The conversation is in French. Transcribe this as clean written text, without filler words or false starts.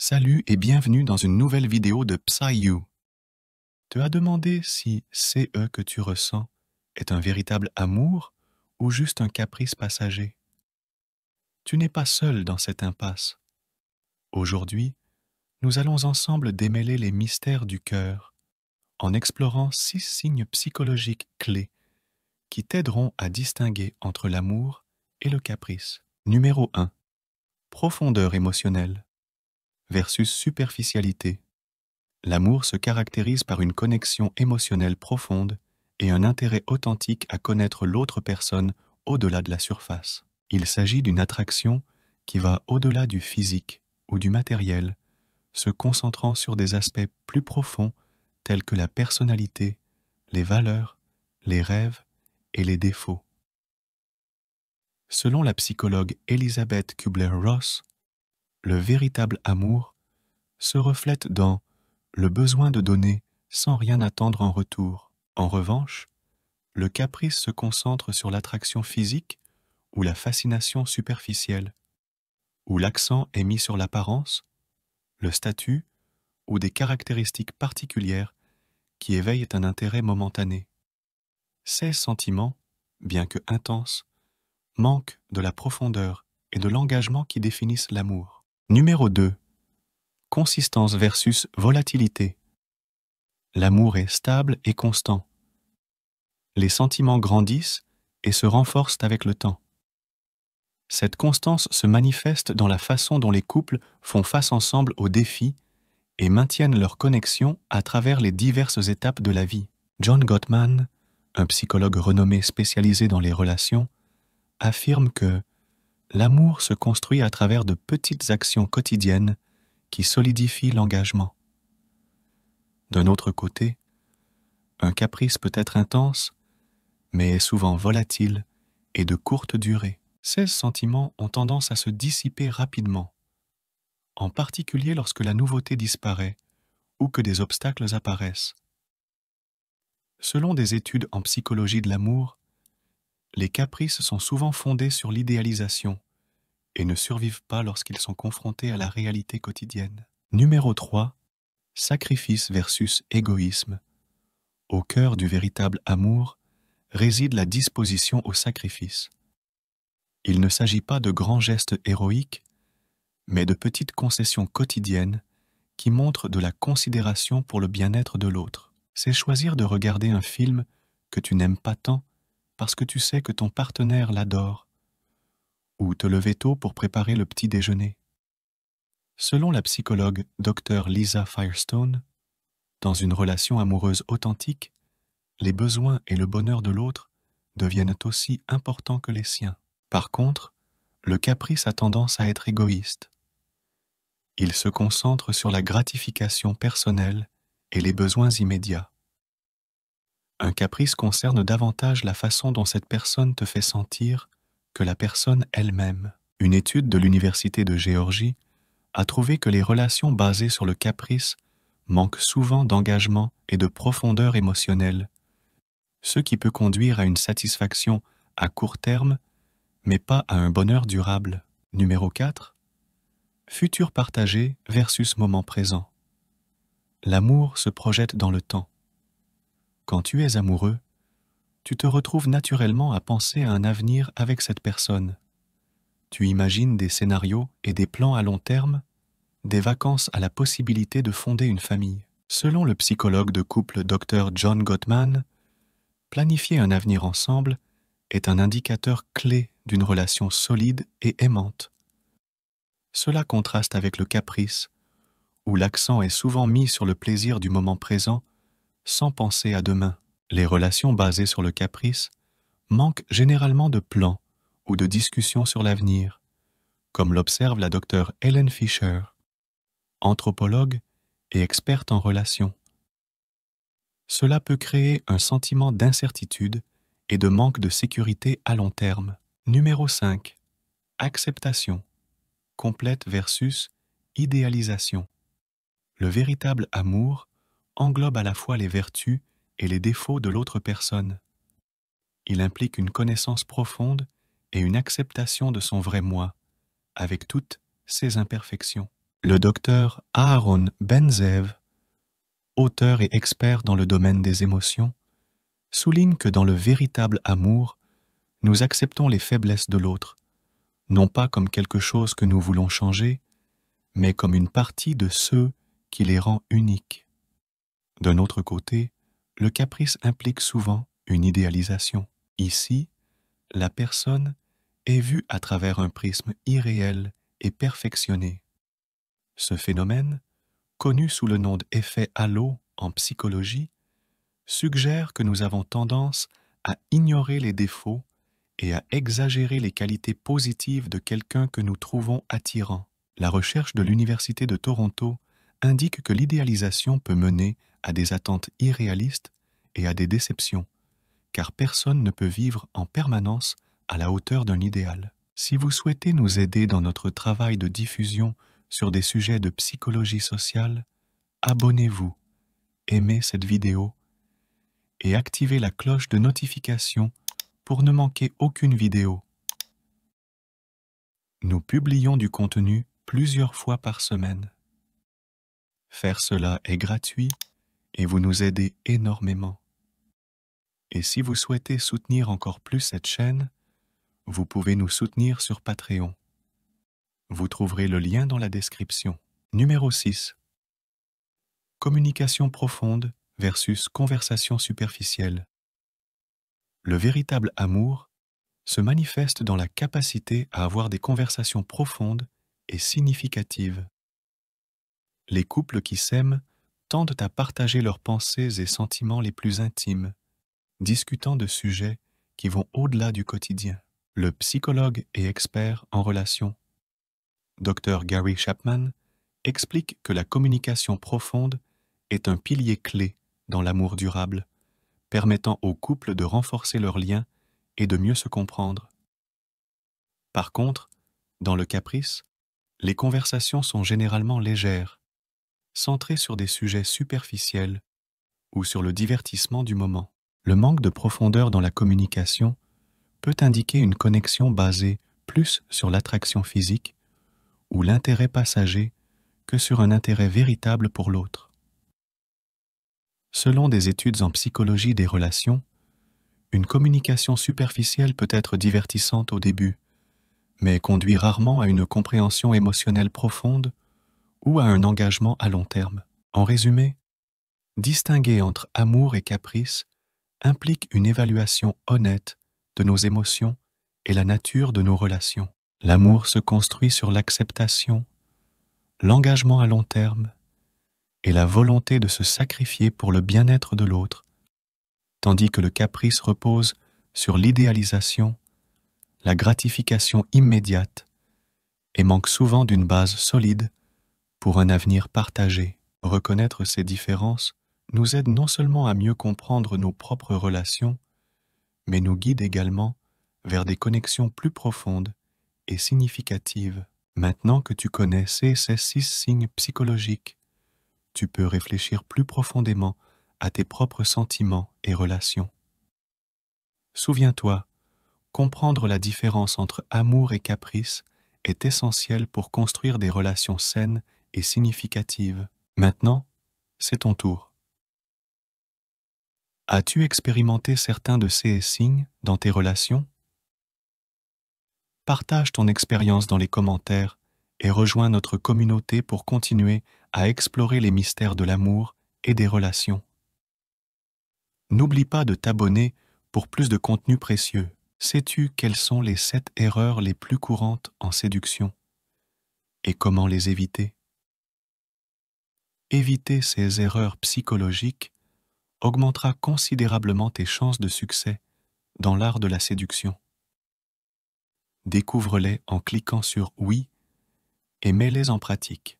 Salut et bienvenue dans une nouvelle vidéo de PsyU. Te as demandé si CE que tu ressens est un véritable amour ou juste un caprice passager? Tu n'es pas seul dans cette impasse. Aujourd'hui, nous allons ensemble démêler les mystères du cœur en explorant 6 signes psychologiques clés qui t'aideront à distinguer entre l'amour et le caprice. Numéro 1. Profondeur émotionnelle versus superficialité. L'amour se caractérise par une connexion émotionnelle profonde et un intérêt authentique à connaître l'autre personne au-delà de la surface. Il s'agit d'une attraction qui va au-delà du physique ou du matériel, se concentrant sur des aspects plus profonds tels que la personnalité, les valeurs, les rêves et les défauts. Selon la psychologue Elizabeth Kubler-Ross, le véritable amour se reflète dans le besoin de donner sans rien attendre en retour. En revanche, le caprice se concentre sur l'attraction physique ou la fascination superficielle, où l'accent est mis sur l'apparence, le statut ou des caractéristiques particulières qui éveillent un intérêt momentané. Ces sentiments, bien que intenses, manquent de la profondeur et de l'engagement qui définissent l'amour. Numéro 2. Consistance versus volatilité. L'amour est stable et constant. Les sentiments grandissent et se renforcent avec le temps. Cette constance se manifeste dans la façon dont les couples font face ensemble aux défis et maintiennent leur connexion à travers les diverses étapes de la vie. John Gottman, un psychologue renommé spécialisé dans les relations, affirme que l'amour se construit à travers de petites actions quotidiennes qui solidifient l'engagement. D'un autre côté, un caprice peut être intense, mais est souvent volatile et de courte durée. Ces sentiments ont tendance à se dissiper rapidement, en particulier lorsque la nouveauté disparaît ou que des obstacles apparaissent. Selon des études en psychologie de l'amour, les caprices sont souvent fondés sur l'idéalisation et ne survivent pas lorsqu'ils sont confrontés à la réalité quotidienne. Numéro 3. Sacrifice versus égoïsme. Au cœur du véritable amour réside la disposition au sacrifice. Il ne s'agit pas de grands gestes héroïques, mais de petites concessions quotidiennes qui montrent de la considération pour le bien-être de l'autre. C'est choisir de regarder un film que tu n'aimes pas tant parce que tu sais que ton partenaire l'adore, ou te lever tôt pour préparer le petit déjeuner. Selon la psychologue Dr. Lisa Firestone, dans une relation amoureuse authentique, les besoins et le bonheur de l'autre deviennent aussi importants que les siens. Par contre, le caprice a tendance à être égoïste. Il se concentre sur la gratification personnelle et les besoins immédiats. Un caprice concerne davantage la façon dont cette personne te fait sentir que la personne elle-même. Une étude de l'Université de Géorgie a trouvé que les relations basées sur le caprice manquent souvent d'engagement et de profondeur émotionnelle, ce qui peut conduire à une satisfaction à court terme, mais pas à un bonheur durable. Numéro 4. Futur partagé versus moment présent. L'amour se projette dans le temps. Quand tu es amoureux, tu te retrouves naturellement à penser à un avenir avec cette personne. Tu imagines des scénarios et des plans à long terme, des vacances à la possibilité de fonder une famille. Selon le psychologue de couple Dr. John Gottman, planifier un avenir ensemble est un indicateur clé d'une relation solide et aimante. Cela contraste avec le caprice, où l'accent est souvent mis sur le plaisir du moment présent sans penser à demain. Les relations basées sur le caprice manquent généralement de plans ou de discussions sur l'avenir, comme l'observe la docteure Helen Fisher, anthropologue et experte en relations. Cela peut créer un sentiment d'incertitude et de manque de sécurité à long terme. Numéro 5. Acceptation. Complète versus idéalisation. Le véritable amour englobe à la fois les vertus et les défauts de l'autre personne. Il implique une connaissance profonde et une acceptation de son vrai moi, avec toutes ses imperfections. Le docteur Aaron Ben-Zeev, auteur et expert dans le domaine des émotions, souligne que dans le véritable amour, nous acceptons les faiblesses de l'autre, non pas comme quelque chose que nous voulons changer, mais comme une partie de ceux qui les rend uniques. D'un autre côté, le caprice implique souvent une idéalisation. Ici, la personne est vue à travers un prisme irréel et perfectionné. Ce phénomène, connu sous le nom d'effet halo en psychologie, suggère que nous avons tendance à ignorer les défauts et à exagérer les qualités positives de quelqu'un que nous trouvons attirant. La recherche de l'Université de Toronto indique que l'idéalisation peut mener à des attentes irréalistes et à des déceptions, car personne ne peut vivre en permanence à la hauteur d'un idéal. Si vous souhaitez nous aider dans notre travail de diffusion sur des sujets de psychologie sociale, abonnez-vous, aimez cette vidéo et activez la cloche de notification pour ne manquer aucune vidéo. Nous publions du contenu plusieurs fois par semaine. Faire cela est gratuit et vous nous aidez énormément. Et si vous souhaitez soutenir encore plus cette chaîne, vous pouvez nous soutenir sur Patreon. Vous trouverez le lien dans la description. Numéro 6. Communication profonde versus conversation superficielle. Le véritable amour se manifeste dans la capacité à avoir des conversations profondes et significatives. Les couples qui s'aiment tendent à partager leurs pensées et sentiments les plus intimes, discutant de sujets qui vont au-delà du quotidien. Le psychologue et expert en relations, Dr. Gary Chapman, explique que la communication profonde est un pilier clé dans l'amour durable, permettant aux couples de renforcer leurs liens et de mieux se comprendre. Par contre, dans le caprice, les conversations sont généralement légères, centrées sur des sujets superficiels ou sur le divertissement du moment. Le manque de profondeur dans la communication peut indiquer une connexion basée plus sur l'attraction physique ou l'intérêt passager que sur un intérêt véritable pour l'autre. Selon des études en psychologie des relations, une communication superficielle peut être divertissante au début, mais conduit rarement à une compréhension émotionnelle profonde ou à un engagement à long terme. En résumé, distinguer entre amour et caprice implique une évaluation honnête de nos émotions et la nature de nos relations. L'amour se construit sur l'acceptation, l'engagement à long terme et la volonté de se sacrifier pour le bien-être de l'autre, tandis que le caprice repose sur l'idéalisation, la gratification immédiate et manque souvent d'une base solide pour un avenir partagé. Reconnaître ces différences nous aide non seulement à mieux comprendre nos propres relations, mais nous guide également vers des connexions plus profondes et significatives. Maintenant que tu connais ces 6 signes psychologiques, tu peux réfléchir plus profondément à tes propres sentiments et relations. Souviens-toi, comprendre la différence entre amour et caprice est essentiel pour construire des relations saines et significatives. Maintenant, c'est ton tour. As-tu expérimenté certains de ces signes dans tes relations? Partage ton expérience dans les commentaires et rejoins notre communauté pour continuer à explorer les mystères de l'amour et des relations. N'oublie pas de t'abonner pour plus de contenu précieux. Sais-tu quelles sont les 7 erreurs les plus courantes en séduction et comment les éviter? Éviter ces erreurs psychologiques augmentera considérablement tes chances de succès dans l'art de la séduction. Découvre-les en cliquant sur « Oui » et mets-les en pratique.